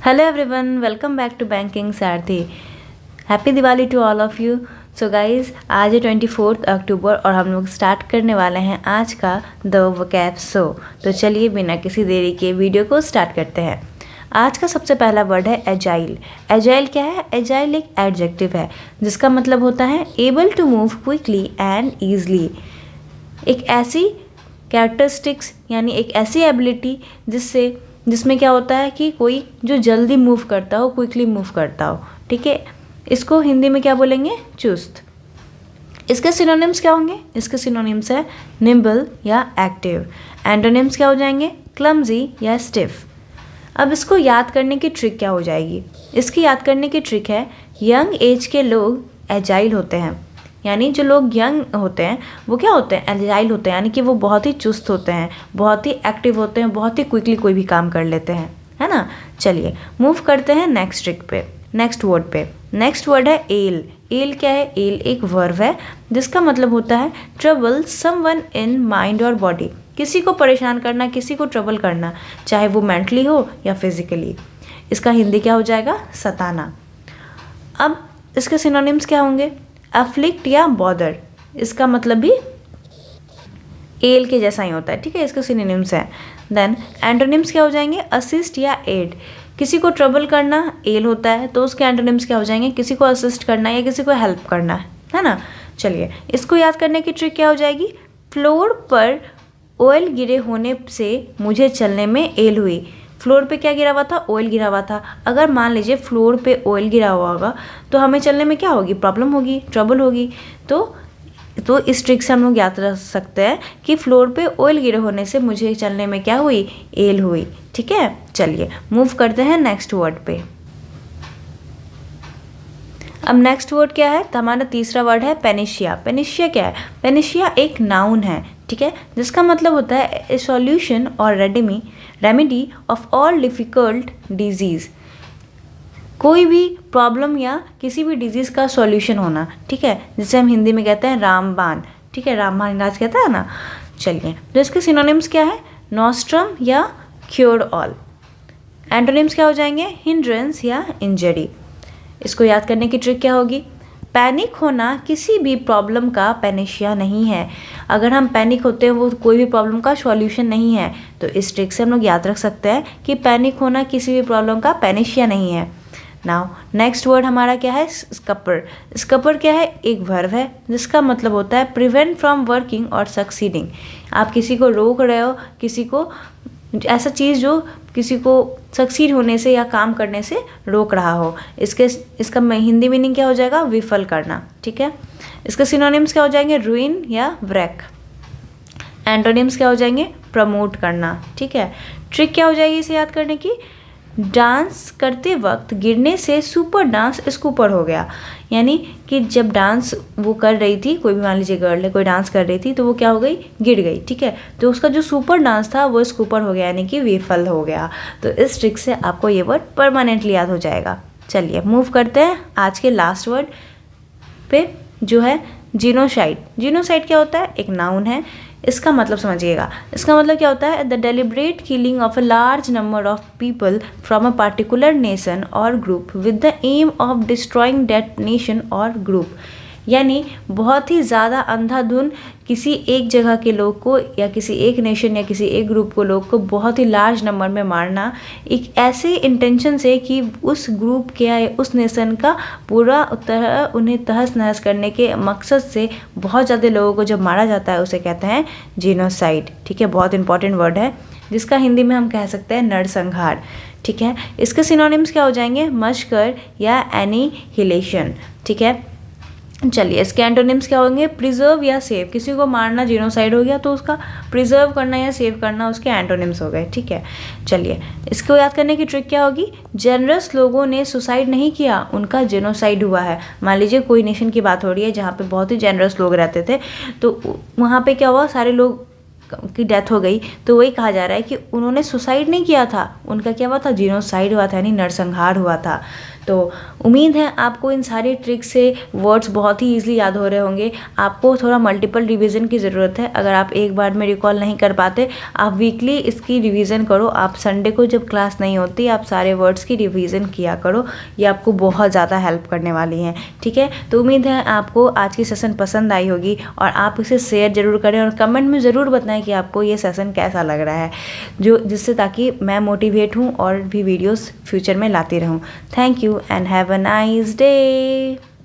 Hello everyone, welcome back to banking Sarathi. Happy Diwali to all of you. So guys, आज है 24 अक्टूबर और हम लोग स्टार्ट करने वाले हैं आज का द वोकैब शो। तो चलिए बिना किसी देरी के वीडियो को स्टार्ट करते हैं। आज का सबसे पहला वर्ड है एजाइल। एजाइल क्या है? एजाइल एक एडजेक्टिव है जिसका मतलब होता है able to move quickly and easily. एक ऐसी कैरेक्टरिस्टिक्स यानी एक ऐसी एबिलिटी जिसमें क्या होता है कि कोई जो जल्दी मूव करता हो, क्विकली मूव करता हो। ठीक है, इसको हिंदी में क्या बोलेंगे? चुस्त। इसके सिनोनिम्स क्या होंगे? इसके सिनोनिम्स है निम्बल या एक्टिव। एंटोनिम्स क्या हो जाएंगे? क्लमजी या स्टिफ। अब इसको याद करने की ट्रिक क्या हो जाएगी? इसकी याद करने की ट्रिक है यंग एज के लोग एजाइल होते हैं, यानी जो लोग यंग होते हैं वो क्या होते हैं? एजाइल होते हैं, यानी कि वो बहुत ही चुस्त होते हैं, बहुत ही एक्टिव होते हैं, बहुत ही क्विकली कोई भी काम कर लेते हैं, है ना। चलिए मूव करते हैं नेक्स्ट ट्रिक पे, नेक्स्ट वर्ड पे। नेक्स्ट वर्ड है एल। एल क्या है? एल एक वर्ब है जिसका मतलब होता है ट्रबल समवन इन माइंड और बॉडी। किसी को परेशान करना, किसी को ट्रबल करना, चाहे वो मेंटली हो या फिजिकली। इसका हिंदी क्या हो जाएगा? सताना। अब इसके सिनोनिम्स क्या होंगे? अफ्लिक्ट या बॉदर। इसका मतलब भी एल के जैसा ही होता है। ठीक है, इसके सिनोनिम्स हैं। देन एंटोनिम्स क्या हो जाएंगे? असिस्ट या एड। किसी को ट्रबल करना एल होता है तो उसके एंटोनिम्स क्या हो जाएंगे? किसी को असिस्ट करना या किसी को हेल्प करना, है ना। चलिए इसको याद करने की ट्रिक क्या हो जाएगी? फ्लोर पर ऑयल गिरे होने से मुझे चलने में एल हुई। फ्लोर पे क्या गिरा हुआ था? ऑयल गिरा हुआ था। अगर मान लीजिए फ्लोर पे ऑयल गिरा हुआ होगा तो हमें चलने में क्या होगी? प्रॉब्लम होगी, ट्रबल होगी। तो इस ट्रिक से हम लोग याद रख सकते हैं कि फ्लोर पे ऑयल गिरे होने से मुझे चलने में क्या हुई? एल हुई। ठीक है, चलिए मूव करते हैं नेक्स्ट वर्ड पे। अब नेक्स्ट वर्ड क्या है? तो हमारा तीसरा वर्ड है पेनिशिया। पेनिशिया क्या है? पेनिशिया एक नाउन है, ठीक है, जिसका मतलब होता है ए सॉल्यूशन और remedy of all difficult disease. कोई भी प्रॉब्लम या किसी भी डिजीज़ का सॉल्यूशन होना, ठीक है, जिसे हम हिंदी में कहते हैं रामबाण। ठीक है, रामबाण इलाज कहता है ना। चलिए तो इसके सिनोनिम्स क्या है? नॉस्ट्रम या क्योर ऑल। एंटोनिम्स क्या हो जाएंगे? हिंड्रेंस या इंजरी। इसको याद करने की ट्रिक क्या होगी? पैनिक होना किसी भी प्रॉब्लम का पेनिशिया नहीं है। अगर हम पैनिक होते हैं वो कोई भी प्रॉब्लम का सॉल्यूशन नहीं है। तो इस ट्रिक से हम लोग याद रख सकते हैं कि पैनिक होना किसी भी प्रॉब्लम का पेनिशिया नहीं है। नाउ नेक्स्ट वर्ड हमारा क्या है? स्कपर। स्कपर क्या है? एक वर्ब है जिसका मतलब होता है प्रिवेंट फ्रॉम वर्किंग और सक्सीडिंग। आप किसी को रोक रहे हो, किसी को ऐसा चीज़ जो किसी को सक्सीड होने से या काम करने से रोक रहा हो। इसका हिंदी मीनिंग क्या हो जाएगा? विफल करना। ठीक है, इसके सिनोनिम्स क्या हो जाएंगे? रूइन या व्रेक। एंटोनिम्स क्या हो जाएंगे? प्रमोट करना। ठीक है, ट्रिक क्या हो जाएगी इसे याद करने की? डांस करते वक्त गिरने से सुपर डांस स्कूपर हो गया। यानी कि जब डांस वो कर रही थी, कोई भी मान लीजिए गर्ल है, कोई डांस कर रही थी तो वो क्या हो गई? गिर गई। ठीक है, तो उसका जो सुपर डांस था वो स्कूपर हो गया, यानी कि विफल हो गया। तो इस ट्रिक से आपको ये वर्ड परमानेंटली याद हो जाएगा। चलिए मूव करते हैं आज के लास्ट वर्ड पे, जो है जीनोसाइड। जीनोसाइड क्या होता है? एक नाउन है। इसका मतलब समझिएगा। इसका मतलब क्या होता है? The deliberate killing of a large number of people from a particular nation or group with the aim of destroying that nation or group. यानी बहुत ही ज़्यादा अंधाधुंध किसी एक जगह के लोग को या किसी एक नेशन या किसी एक ग्रुप को लोग को बहुत ही लार्ज नंबर में मारना, एक ऐसे इंटेंशन से कि उस ग्रुप के या उस नेशन का पूरा उन्हें तहस नहस करने के मकसद से बहुत ज़्यादा लोगों को जब मारा जाता है उसे कहते हैं जीनोसाइड। ठीक है, बहुत इंपॉर्टेंट वर्ड है जिसका हिंदी में हम कह सकते हैं नरसंहार। ठीक है, इसके सिनोनिम्स क्या हो जाएंगे? मशकर या एनिहिलेशन। ठीक है, चलिए इसके एंटोनिम्स क्या होंगे? प्रिजर्व या सेव। किसी को मारना जीनोसाइड हो गया तो उसका प्रिजर्व करना या सेव करना उसके एंटोनिम्स हो गए। ठीक है, चलिए इसको याद करने की ट्रिक क्या होगी? जेनरस लोगों ने सुसाइड नहीं किया, उनका जेनोसाइड हुआ है। मान लीजिए कोई नेशन की बात हो रही है जहाँ पे बहुत ही जेनरस लोग रहते थे, तो वहाँ पे क्या हुआ? सारे लोग की डेथ हो गई। तो वही कहा जा रहा है कि उन्होंने सुसाइड नहीं किया था, उनका क्या हुआ था? जीनोसाइड हुआ था, यानी नरसंहार हुआ था। तो उम्मीद है आपको इन सारी ट्रिक से वर्ड्स बहुत ही ईजिली याद हो रहे होंगे। आपको थोड़ा मल्टीपल रिवीजन की ज़रूरत है। अगर आप एक बार में रिकॉल नहीं कर पाते, आप वीकली इसकी रिवीजन करो। आप संडे को जब क्लास नहीं होती, आप सारे वर्ड्स की रिवीजन किया करो। ये आपको बहुत ज़्यादा हेल्प करने वाली हैं, ठीक है। तो उम्मीद है आपको आज की सेशन पसंद आई होगी और आप इसे शेयर ज़रूर करें और कमेंट में ज़रूर बताएं कि आपको ये सेशन कैसा लग रहा है, जिससे ताकि मैं मोटिवेट हूँ और भी वीडियोस फ्यूचर में लाती रहूँ। Thank you and have a nice day.